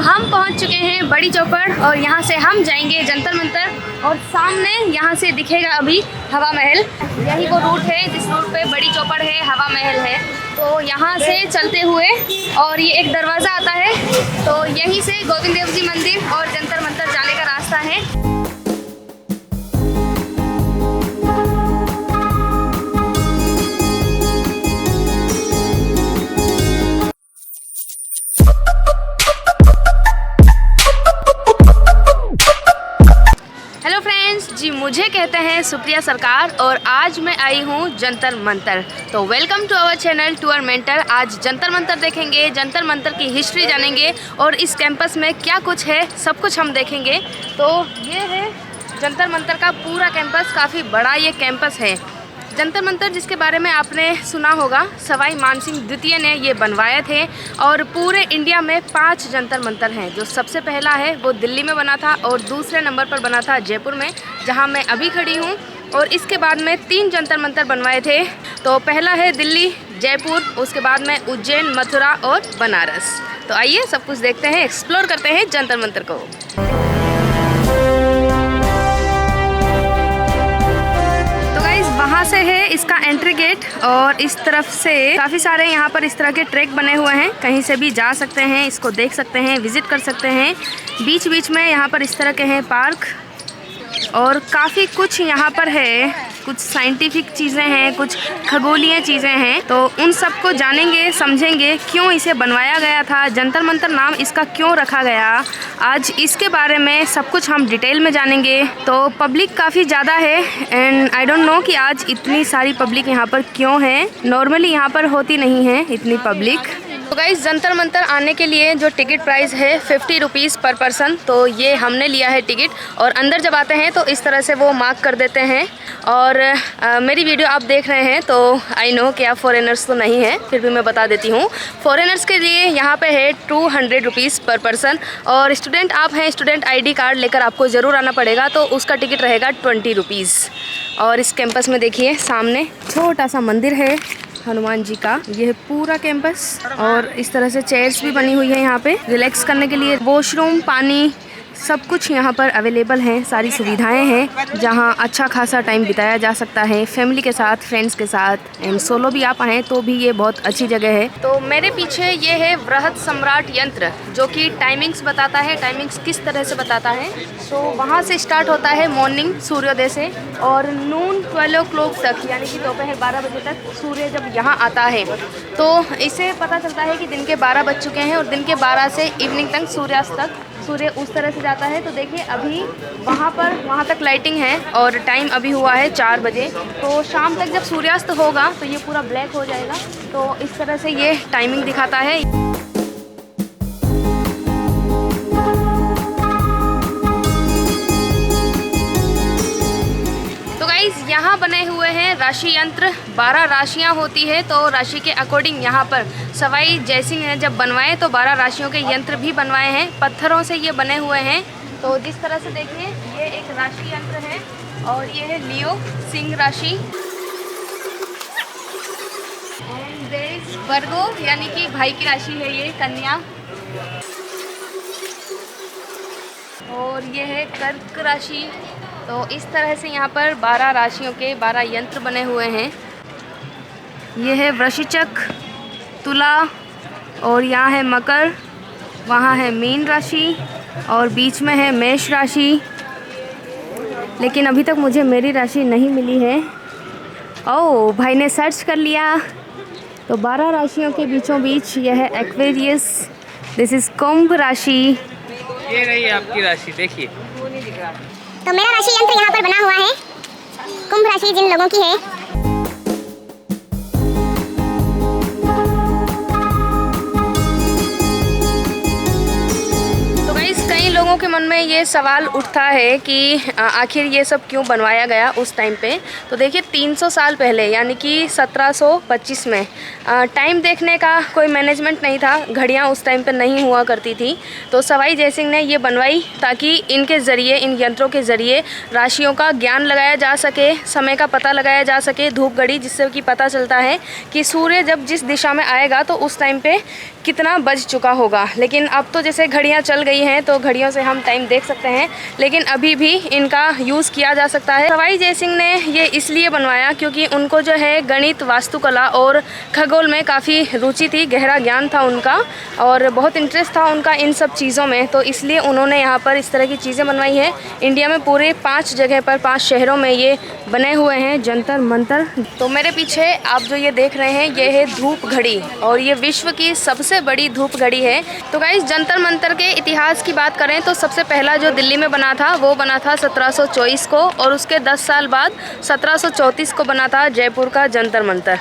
हम पहुंच चुके हैं बड़ी चौपड़ और यहाँ से हम जाएंगे जंतर मंतर और सामने यहाँ से दिखेगा अभी हवा महल। यही वो रूट है जिस रूट पे बड़ी चौपड़ है, हवा महल है। तो यहाँ से चलते हुए और ये एक दरवाज़ा आता है, तो यहीं से गोविंद देव जी मंदिर और जंतर मंतर जाने का रास्ता है। जी मुझे कहते हैं सुप्रिया सरकार और आज मैं आई हूँ जंतर मंतर। तो welcome to our channel tour mentor. आज जंतर मंतर देखेंगे, जंतर मंतर की हिस्ट्री जानेंगे और इस कैंपस में क्या कुछ है सब कुछ हम देखेंगे। तो ये है जंतर मंतर का पूरा कैंपस, काफ़ी बड़ा ये कैंपस है। जंतर मंतर जिसके बारे में आपने सुना होगा, सवाई मानसिंह द्वितीय ने ये बनवाए थे और पूरे इंडिया में 5 जंतर मंतर हैं। जो सबसे पहला है वो दिल्ली में बना था और दूसरे नंबर पर बना था जयपुर में, जहां मैं अभी खड़ी हूं। और इसके बाद में 3 जंतर मंतर बनवाए थे। तो पहला है दिल्ली, जयपुर, उसके बाद में उज्जैन, मथुरा और बनारस। तो आइए सब कुछ देखते हैं, एक्सप्लोर करते हैं जंतर मंतर को। वहाँ से है इसका एंट्री गेट और इस तरफ से काफ़ी सारे यहाँ पर इस तरह के ट्रैक बने हुए हैं, कहीं से भी जा सकते हैं, इसको देख सकते हैं, विजिट कर सकते हैं। बीच बीच में यहाँ पर इस तरह के हैं पार्क और काफ़ी कुछ यहाँ पर है, कुछ साइंटिफिक चीज़ें हैं, कुछ खगोलीय चीज़ें हैं। तो उन सब को जानेंगे, समझेंगे क्यों इसे बनवाया गया था, जंतर मंतर नाम इसका क्यों रखा गया। आज इसके बारे में सब कुछ हम डिटेल में जानेंगे। तो पब्लिक काफ़ी ज़्यादा है एंड आई डोंट नो कि आज इतनी सारी पब्लिक यहाँ पर क्यों है। नॉर्मली यहाँ पर होती नहीं है इतनी पब्लिक। तो गाइस जंतर मंतर आने के लिए जो टिकट प्राइस है 50 रुपीज़ पर पर्सन, तो ये हमने लिया है टिकट। और अंदर जब आते हैं तो इस तरह से वो मार्क कर देते हैं। और मेरी वीडियो आप देख रहे हैं तो आई नो कि आप फॉरेनर्स तो नहीं हैं, फिर भी मैं बता देती हूँ। फॉरेनर्स के लिए यहाँ पे है 200 रुपीज़ पर पर्सन और स्टूडेंट आप हैं, स्टूडेंट ID कार्ड लेकर आपको ज़रूर आना पड़ेगा, तो उसका टिकट रहेगा 20 रुपीज़। और इस कैंपस में देखिए सामने छोटा सा मंदिर है हनुमान जी का। ये है पूरा कैंपस और इस तरह से चेयर्स भी बनी हुई है यहाँ पे रिलैक्स करने के लिए। वॉशरूम, पानी, सब कुछ यहाँ पर अवेलेबल हैं, सारी सुविधाएं हैं जहाँ अच्छा खासा टाइम बिताया जा सकता है फैमिली के साथ, फ्रेंड्स के साथ एंड सोलो भी आप आएँ तो भी ये बहुत अच्छी जगह है। तो मेरे पीछे ये है वृहद सम्राट यंत्र जो कि टाइमिंग्स बताता है, टाइमिंग्स किस तरह से बताता है। तो वहाँ से स्टार्ट होता है मॉर्निंग सूर्योदय से और नून 12 o'clock तक, यानी कि दोपहर 12 बजे तक सूर्य जब यहाँ आता है तो इससे पता चलता है कि दिन के 12 बज चुके हैं और दिन के 12 से इवनिंग तक, सूर्यास्त तक सूर्य उस तरह से जाता है। तो देखिए अभी वहाँ तक लाइटिंग है और टाइम अभी हुआ है 4 बजे। तो शाम तक जब सूर्यास्त होगा तो ये पूरा ब्लैक हो जाएगा। तो इस तरह से ये टाइमिंग दिखाता है। यहाँ बने हुए हैं राशि यंत्र, 12 राशियाँ होती है तो राशि के अकॉर्डिंग यहाँ पर सवाई जयसिंह ने जब बनवाए तो 12 राशियों के यंत्र भी बनवाए हैं, पत्थरों से ये बने हुए हैं। तो जिस तरह से देखिए ये एक राशि यंत्र है और ये है लियो सिंह राशि। वर्गो यानी कि भाई की राशि है ये, कन्या। और ये है कर्क राशि। तो इस तरह से यहाँ पर 12 राशियों के 12 यंत्र बने हुए हैं। ये है वृश्चिक, तुला और यहाँ है मकर, वहाँ है मीन राशि और बीच में है मेष राशि। लेकिन अभी तक मुझे मेरी राशि नहीं मिली है। ओह, भाई ने सर्च कर लिया। तो 12 राशियों के बीचों बीच यह है एक्वेरियस, दिस इज़ कुंभ राशि। ये रही आपकी राशि, देखिए। तो मेरा राशि यंत्र यहाँ पर बना हुआ है, कुंभ राशि जिन लोगों की है। तो गाइस कई लोगों के मन में में ये सवाल उठता है कि आखिर ये सब क्यों बनवाया गया उस टाइम पे। तो देखिए 300 साल पहले यानी कि 1725 में टाइम देखने का कोई मैनेजमेंट नहीं था, घड़ियाँ उस टाइम पे नहीं हुआ करती थी। तो सवाई जयसिंह ने ये बनवाई ताकि इनके ज़रिए, इन यंत्रों के ज़रिए राशियों का ज्ञान लगाया जा सके, समय का पता लगाया जा सके, धूप घड़ी, जिससे कि पता चलता है कि सूर्य जब जिस दिशा में आएगा तो उस टाइम पे कितना बज चुका होगा। लेकिन अब तो जैसे घड़ियाँ चल गई हैं तो घड़ियों से हम टाइम देख सकते हैं, लेकिन अभी भी इनका यूज़ किया जा सकता है। सवाई जयसिंह ने ये इसलिए बनवाया क्योंकि उनको जो है गणित, वास्तुकला और खगोल में काफ़ी रुचि थी, गहरा ज्ञान था उनका और बहुत इंटरेस्ट था उनका इन सब चीज़ों में। तो इसलिए उन्होंने यहाँ पर इस तरह की चीज़ें बनवाई है। इंडिया में पूरे 5 जगह पर, 5 शहरों में ये बने हुए हैं जंतर मंतर। तो मेरे पीछे आप जो ये देख रहे हैं ये है धूप घड़ी और ये विश्व की सबसे बड़ी धूप घड़ी है। तो गाइस, जंतर मंतर के इतिहास की बात करें तो सबसे पहला जो दिल्ली में बना था वो बना था 1724 को और उसके 10 साल बाद 1734 को बना था जयपुर का जंतर मंतर।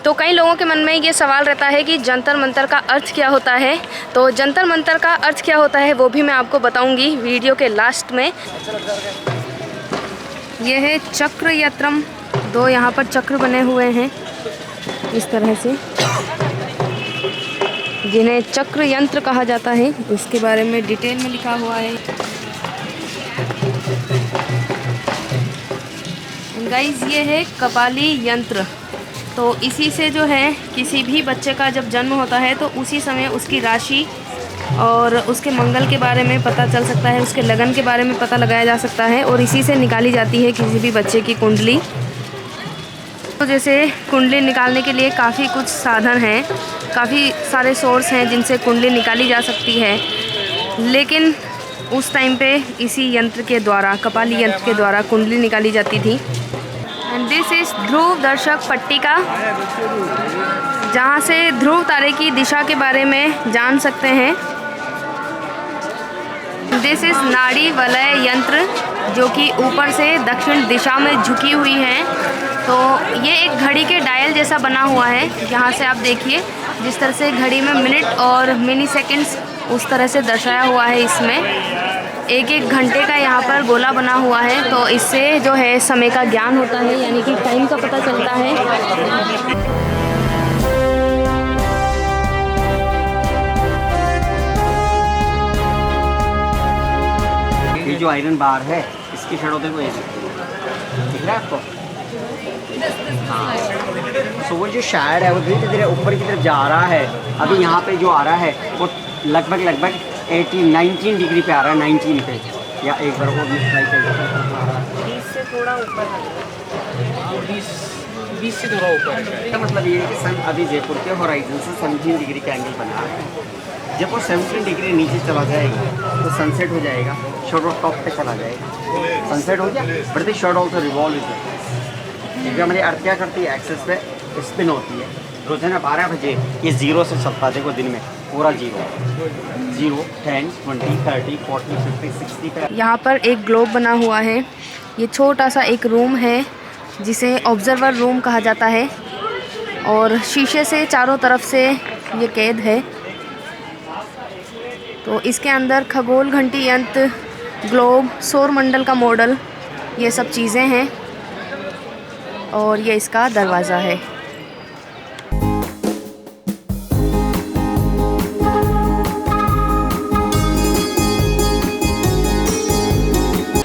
तो कई लोगों के मन में ये सवाल रहता है कि जंतर मंतर का अर्थ क्या होता है। तो जंतर मंतर का अर्थ क्या होता है वो भी मैं आपको बताऊंगी वीडियो के लास्ट में। यह है चक्र यंत्रम, 2 यहाँ पर चक्र बने हुए हैं इस तरह से, जिन्हें चक्र यंत्र कहा जाता है। इसके बारे में डिटेल में लिखा हुआ है। गाइस, ये है कपाली यंत्र। तो इसी से जो है किसी भी बच्चे का जब जन्म होता है तो उसी समय उसकी राशि और उसके मंगल के बारे में पता चल सकता है, उसके लगन के बारे में पता लगाया जा सकता है और इसी से निकाली जाती है किसी भी बच्चे की कुंडली। तो जैसे कुंडली निकालने के लिए काफ़ी कुछ साधन हैं, काफ़ी सारे सोर्स हैं जिनसे कुंडली निकाली जा सकती है, लेकिन उस टाइम पे इसी यंत्र के द्वारा, कपाली यंत्र के द्वारा कुंडली निकाली जाती थी। एंड दिस इज़ ध्रुव दर्शक पट्टिका, जहाँ से ध्रुव तारे की दिशा के बारे में जान सकते हैं। दिस इज़ नाड़ी वलय यंत्र, जो कि ऊपर से दक्षिण दिशा में झुकी हुई है। तो ये एक घड़ी के डायल जैसा बना हुआ है। यहाँ से आप देखिए जिस तरह से घड़ी में मिनट और मिनी सेकेंड्स उस तरह से दर्शाया हुआ है। इसमें एक एक घंटे का यहाँ पर गोला बना हुआ है, तो इससे जो है समय का ज्ञान होता है, यानी कि टाइम का पता चलता है। ये जो आयरन बार है इसकी शेडो देखो, ये दिख रहा है आपको? हाँ, सो वो जो शायद है वो धीरे धीरे ऊपर की तरफ जा रहा है। अभी यहाँ पे जो आ रहा है वो लगभग 19 डिग्री पे आ रहा है, 19 पे। या एक बार और ट्राई करिए, 20 से थोड़ा ऊपर, 20 से थोड़ा ऊपर। इसका मतलब ये है कि सन अभी जयपुर के होराइजन से 17 डिग्री का एंगल बना है। जब वो 17 डिग्री नीचे चला जाएगा तो सनसेट हो जाएगा, शॉर्ट ऑफ टॉप पे चला जाएगा, सनसेट हो गया। But the short also revolve is, क्योंकि हमारी अर्थ क्या करती है, एक्सेस पे स्पिन होती है। रोजाना 12 बजे ये 0 से चलता है, देखो दिन में पूरा 0, 10, 20, 30, 40, 50, 60 पे। यहाँ पर एक ग्लोब बना हुआ है। ये छोटा सा एक रूम है जिसे ऑब्जर्वर रूम कहा जाता है और शीशे से चारों तरफ से ये कैद है। तो इसके अंदर खगोल घंटी यंत्र, ग्लोब, सौर मंडल का मॉडल, ये सब चीज़ें हैं और ये इसका दरवाज़ा है।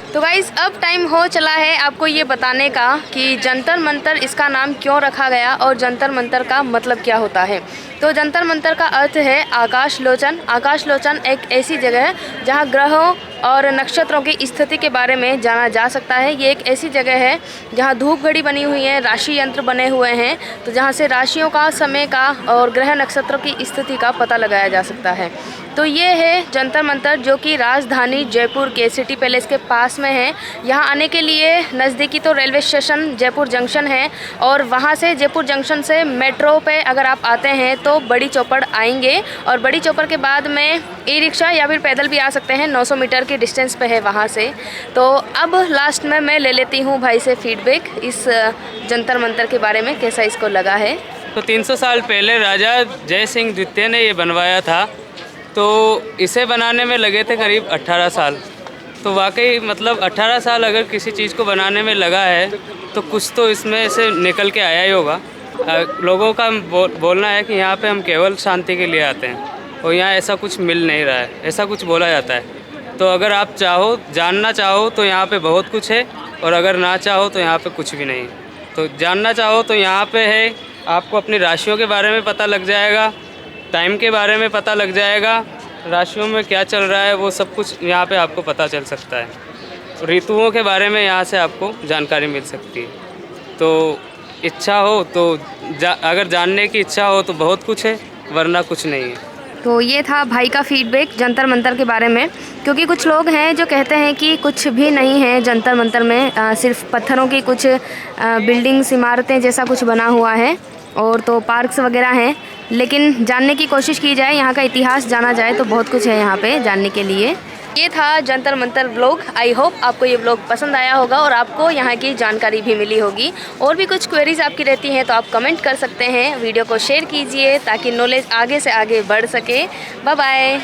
तो गाइस, अब टाइम हो चला है आपको ये बताने का कि जंतर मंतर इसका नाम क्यों रखा गया और जंतर मंतर का मतलब क्या होता है। तो जंतर मंतर का अर्थ है आकाश लोचन। आकाश लोचन एक ऐसी जगह है जहाँ ग्रहों और नक्षत्रों की स्थिति के बारे में जाना जा सकता है। ये एक ऐसी जगह है जहाँ धूप घड़ी बनी हुई है, राशि यंत्र बने हुए हैं, तो जहाँ से राशियों का, समय का और ग्रह नक्षत्रों की स्थिति का पता लगाया जा सकता है। तो ये है जंतर मंतर, जो कि राजधानी जयपुर के सिटी पैलेस के पास में है। यहाँ आने के लिए नज़दीकी तो रेलवे स्टेशन जयपुर जंक्शन है और वहाँ से जयपुर जंक्शन से मेट्रो पे अगर आप आते हैं तो बड़ी चौपड़ आएंगे और बड़ी चौपड़ के बाद में ई रिक्शा या फिर पैदल भी आ सकते हैं, 900 मीटर की डिस्टेंस पे है वहाँ से। तो अब लास्ट में मैं ले लेती हूँ भाई से फीडबैक इस जंतर मंतर के बारे में, कैसा इसको लगा है। तो 300 साल पहले राजा जय सिंह द्वितीय ने ये बनवाया था। तो इसे बनाने में लगे थे करीब 18 साल। तो वाकई मतलब 18 साल अगर किसी चीज़ को बनाने में लगा है तो कुछ तो इसमें से निकल के आया ही होगा। लोगों का बोलना है कि यहाँ पे हम केवल शांति के लिए आते हैं और यहाँ ऐसा कुछ मिल नहीं रहा है, ऐसा कुछ बोला जाता है। तो अगर आप चाहो, जानना चाहो तो यहाँ पे बहुत कुछ है, और अगर ना चाहो तो यहाँ पे कुछ भी नहीं है। तो जानना चाहो तो यहाँ पे है, आपको अपनी राशियों के बारे में पता लग जाएगा, टाइम के बारे में पता लग जाएगा, राशियों में क्या चल रहा है वो सब कुछ यहाँ पे आपको पता चल सकता है। ऋतुओं के बारे में यहाँ से आपको जानकारी मिल सकती है। तो इच्छा हो तो अगर जानने की इच्छा हो तो बहुत कुछ है, वरना कुछ नहीं है। तो ये था भाई का फीडबैक जंतर मंतर के बारे में, क्योंकि कुछ लोग हैं जो कहते हैं कि कुछ भी नहीं है जंतर मंतर में, सिर्फ पत्थरों की कुछ बिल्डिंग्स, इमारतें जैसा कुछ बना हुआ है और तो पार्क्स वगैरह हैं। लेकिन जानने की कोशिश की जाए, यहाँ का इतिहास जाना जाए तो बहुत कुछ है यहाँ पे जानने के लिए। ये था Jantar Mantar vlog. I hope आपको ये व्लॉग पसंद आया होगा और आपको यहाँ की जानकारी भी मिली होगी। और भी कुछ क्वेरीज आपकी रहती हैं तो आप कमेंट कर सकते हैं। वीडियो को शेयर कीजिए ताकि नॉलेज आगे से आगे बढ़ सके। Bye bye.